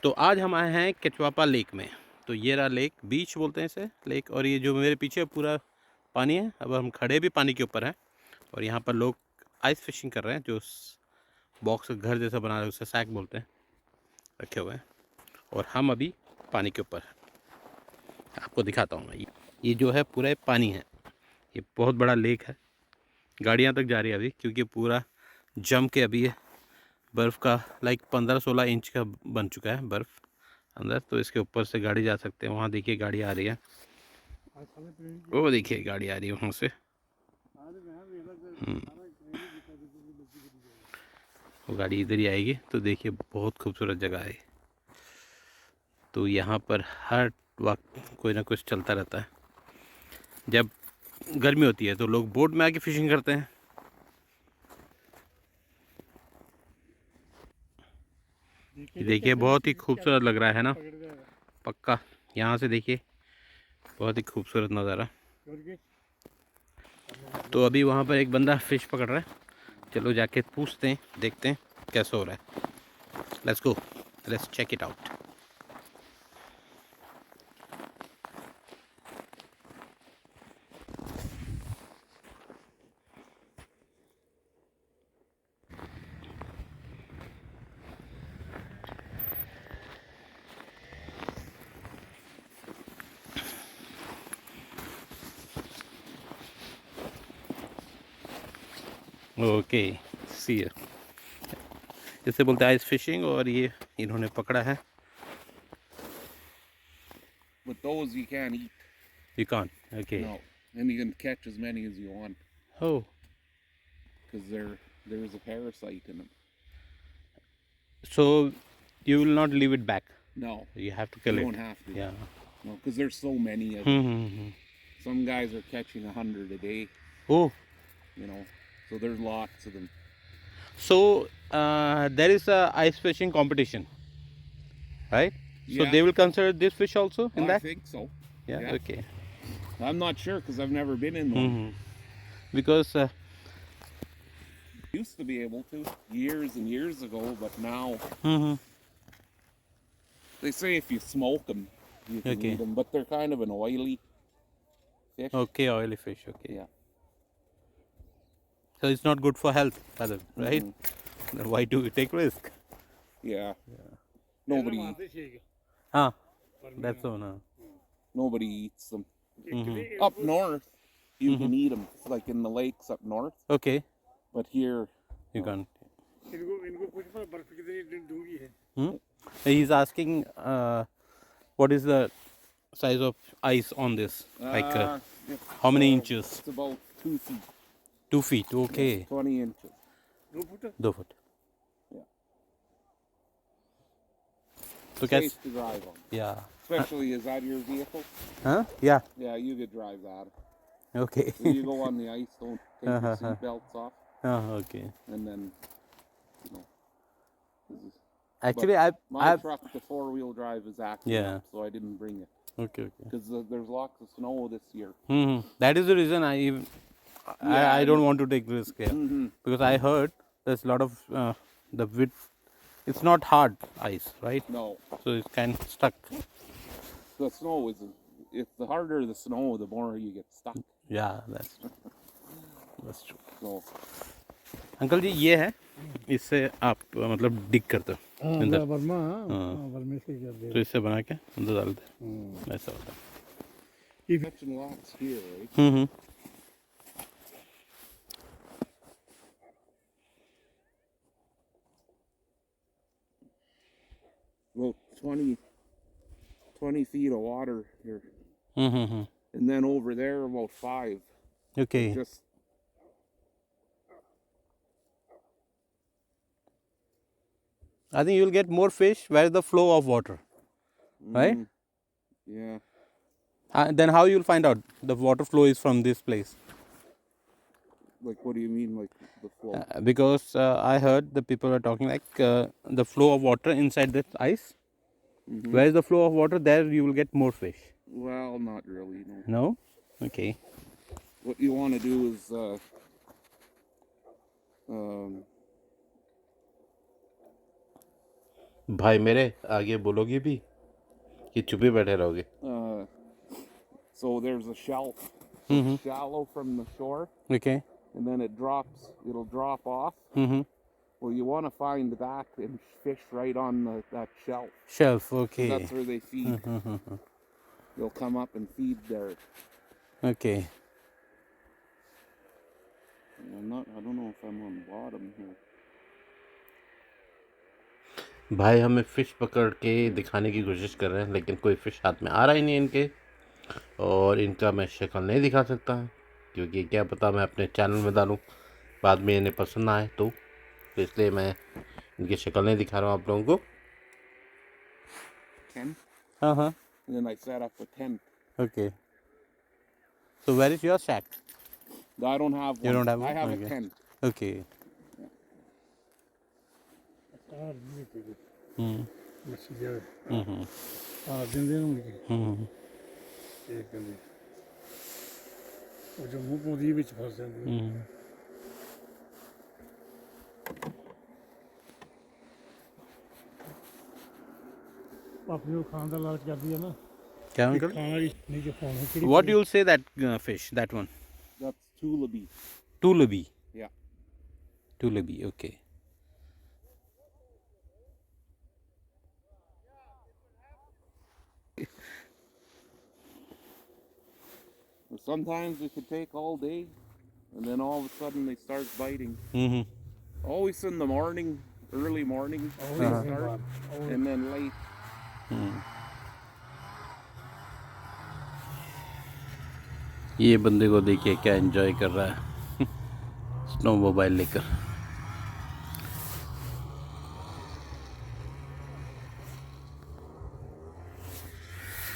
तो आज हम आए हैं केचवापा लेक में। तो ये रहा लेक, बीच बोलते हैं इसे लेक, और ये जो मेरे पीछे पूरा पानी है। अब हम खड़े भी पानी के ऊपर हैं और यहाँ पर लोग आइस फिशिंग कर रहे हैं, जो बॉक्स घर जैसा बना रहे हैं उसे सैक बोलते हैं, रखे हुए हैं। और हम अभी पानी के ऊपर हैं, आपको दिखाता हूँ मैं। ये जो है पूरा पानी है, ये बहुत बड़ा लेक है। गाड़ियाँ तक जा रही है अभी, क्योंकि पूरा जम के अभी ये बर्फ़ का लाइक 15-16 इंच का बन चुका है बर्फ़ अंदर। तो इसके ऊपर से गाड़ी जा सकते हैं। वहाँ देखिए गाड़ी आ रही है, वो देखिए गाड़ी आ रही है वहाँ से। वो गाड़ी इधर ही आएगी। तो देखिए बहुत खूबसूरत जगह है। तो यहाँ पर हर वक्त कोई ना कुछ चलता रहता है। जब गर्मी होती है तो लोग बोट में आके फिशिंग करते हैं। देखिए बहुत ही खूबसूरत लग रहा है ना, पक्का। यहाँ से देखिए बहुत ही खूबसूरत नज़ारा। तो अभी वहाँ पर एक बंदा फिश पकड़ रहा है, चलो जाके पूछते हैं, देखते हैं कैसा हो रहा है। Let's go, let's check it out. Okay, सी है, इसे बोलते हैं आइस फिशिंग, और ये इन्होंने पकड़ा है। With those you can't eat. You can't, okay. No, and you can catch as many as you want Oh, because there's a parasite in them. so you will not leave it back. No, You have to you kill it. don't have to. Yeah. No, because there's so many of them. Some guys are catching 100 a day. Oh, You know, so there's lots of them. so there is a ice fishing competition, right? So Yeah, they will consider this fish also in I that? think so. Yeah, Yeah. okay. I'm not sure because I've never been in one. Because Used to be able to years and years ago, but now they say if you smoke them, you can okay. eat them. But they're kind of an oily fish. Okay, oily fish, okay. Yeah. So it's not good for health, father, right? Then why do we take risk? Yeah. Nobody Ah, that's so no. nobody eats them. Up north, you can eat them, like in the lakes up north. Okay, But here, you no. can't. He's asking what is the size of ice on this? Like how many inches? It's about 2 feet. 2 feet, okay. 20 inches. 2 foot. Yeah. So Safe to drive on. yeah. Especially, is that your vehicle? Huh? Yeah. Yeah, you could drive that. Okay. When you go on the ice, don't take your seatbelts off. Okay. And then, you know. Actually, my truck, the 4-wheel drive, is acting up, so I didn't bring it. Okay, okay. Because there's lots of snow this year. That is the reason I don't want to take risk here, because I heard there's a lot of the width. It's not hard ice, right? No. So it's kind of stuck. The snow is, if the harder the snow, the more you get stuck. Yeah, that's true. So, uncle ji ये है, इससे आप मतलब डिग करते हो अंदर, तो इससे बना के अंदर डालते हैं, ऐसा होता है। catching lots here, right? About 20 feet of water here. And then over there, about 5. Okay. Just I think you'll get more fish where the flow of water, right? Yeah. Then how you'll find out the water flow is from this place? Like, what do you mean, like the flow? Because I heard the people are talking like the flow of water inside that ice. Where is the flow of water? There you will get more fish. Well, not really, no. No? Okay. What you want to do is भाई मेरे आगे बोलोगे भी कि चुप ही बैठे रहोगे? So there's a shelf. Mm-hmm. It's shallow from the shore, Okay. and then it'll drop off. Mm-hmm. Well, you want to find that and fish right on that shelf. Shelf. 'Cause Okay. that's where they feed. Mm-hmm. They'll come up and feed there. Okay. I don't know if I'm on the bottom here. भाई हमें fish पकड़ के दिखाने की कोशिश कर रहे हैं, लेकिन कोई फ़िश हाथ में आ रहा ही नहीं इनके। और इनका मैं शक्ल नहीं दिखा सकता, क्योंकि क्या पता मैं अपने चैनल में डालूं, बाद में इन्हें पसंद ना आए तो इसलिए मैं इनकी शक्ल नहीं दिखा रहा हूँ आप लोगों को। 10. हाँ। And then I set up a tent. Okay. So where is your shack? I don't have one. You don't have I one? have Okay. a tent. Okay. ਉਹ ਜੋ ਮੂੰਹ ਪੌਂਦੀ ਵਿੱਚ ਫਸ ਜਾਂਦੀ ਆਪਣੀ ਉਹ ਖਾਣ ਦਾ ਲਾਲਚ ਕਰਦੀ ਹੈ ਨਾ क्या अंकल? ਖਾਣ ਵਾਲੀ ਨਹੀਂ ਕਿ ਖਾਣ ਕਿਹੜੀ What do you say that fish? That one? That's tulabi. Tulabi. Yeah. Tulabi. Okay. Sometimes it could take all day, and then all of a sudden they start biting. Mm-hmm. Always in the morning, early morning, they start, and then late. ये बंदे को देखिए क्या enjoy कर रहा है snow mobile लेकर।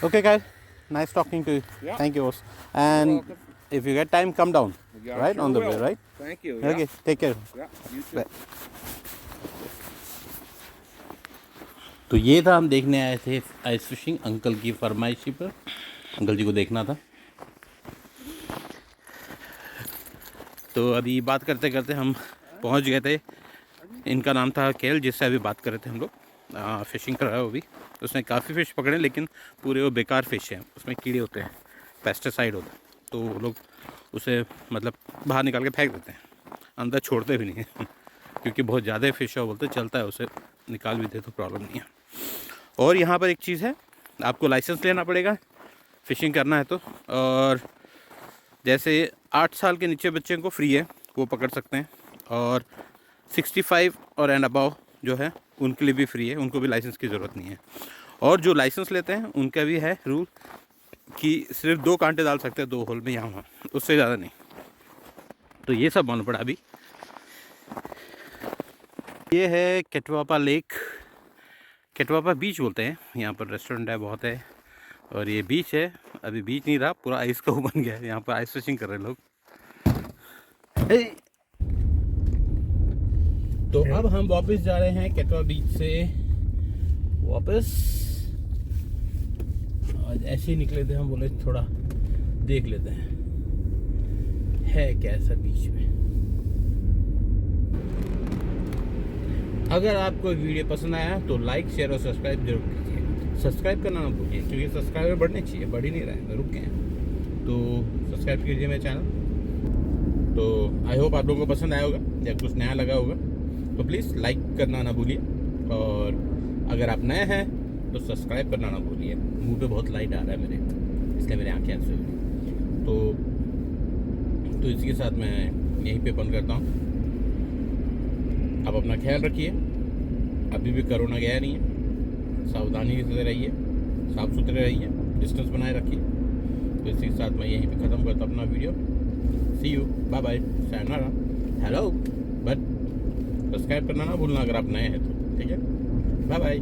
Okay guys, nice talking to you. Yeah. Thank you boss. And welcome. if you get time, come down. Yeah, Right, sure on the will. way, right? Thank you. Yeah. Okay, take care. Yeah, you too. Bye. तो ये था, हम देखने आए थे ice fishing, uncle की फरमाइशी पर। Uncle जी को देखना था। तो अभी बात करते करते हम पहुंच गए थे। इनका नाम था केल, जिससे अभी बात कर रहे थे हम लोग। फ़िशिंग कर रहा है वो भी। उसने काफ़ी फ़िश पकड़े, लेकिन पूरे वो बेकार फ़िश हैं, उसमें कीड़े होते हैं, पेस्टिसाइड होता है, तो वो लोग उसे मतलब बाहर निकाल के फेंक देते हैं, अंदर छोड़ते भी नहीं हैं क्योंकि बहुत ज़्यादा फ़िश है, बोलते चलता है, उसे निकाल भी दे तो प्रॉब्लम नहीं है। और यहाँ पर एक चीज़ है, आपको लाइसेंस लेना पड़ेगा फ़िशिंग करना है तो। और जैसे 8 साल के नीचे बच्चे को फ्री है, वो पकड़ सकते हैं। और 65 और एंड अबव जो है उनके लिए भी फ्री है, उनको भी लाइसेंस की ज़रूरत नहीं है। और जो लाइसेंस लेते हैं उनका भी है रूल कि सिर्फ 2 कांटे डाल सकते हैं 2 होल में, यहाँ वहाँ, उससे ज़्यादा नहीं। तो ये सब मालूम पड़ा अभी। ये है कैटवापा लेक, कैटवापा बीच बोलते हैं, यहाँ पर रेस्टोरेंट है बहुत है। और ये बीच है, अभी बीच नहीं रहा, पूरा आइस का वो बन गया है। यहाँ पर आइस फिशिंग कर रहे हैं लोग। तो अब हम वापस जा रहे हैं कैटवा बीच से वापस। आज ऐसे ही निकले थे, हम बोले थोड़ा देख लेते हैं है कैसा बीच में। अगर आपको वीडियो पसंद आया तो लाइक, शेयर और सब्सक्राइब जरूर कीजिए। सब्सक्राइब करना ना भूलिए, क्योंकि सब्सक्राइबर बढ़ने चाहिए, बढ़ ही नहीं रहे हैं, रुक गए हैं। तो सब्सक्राइब कीजिए मेरे चैनल। तो आई होप आप लोगों को पसंद आया होगा या कुछ नया लगा होगा, तो प्लीज़ लाइक करना ना भूलिए। और अगर आप नए हैं तो सब्सक्राइब करना ना भूलिए। मुंह पे बहुत लाइट आ रहा है मेरे, इसलिए मेरी आँखें ऐसे हुई। तो इसी के साथ मैं यहीं पे बंद करता हूँ। आप अपना ख्याल रखिए, अभी भी कोरोना गया नहीं है, सावधानी से रहिए, साफ़ सुथरे रहिए, डिस्टेंस बनाए रखिए। तो इसी के साथ मैं यहीं पे ख़त्म करता हूँ अपना video. See you, bye bye, sayonara, hello, but subscribe करना ना भूलना अगर आप नए हैं तो, ठीक है, बाय बाय।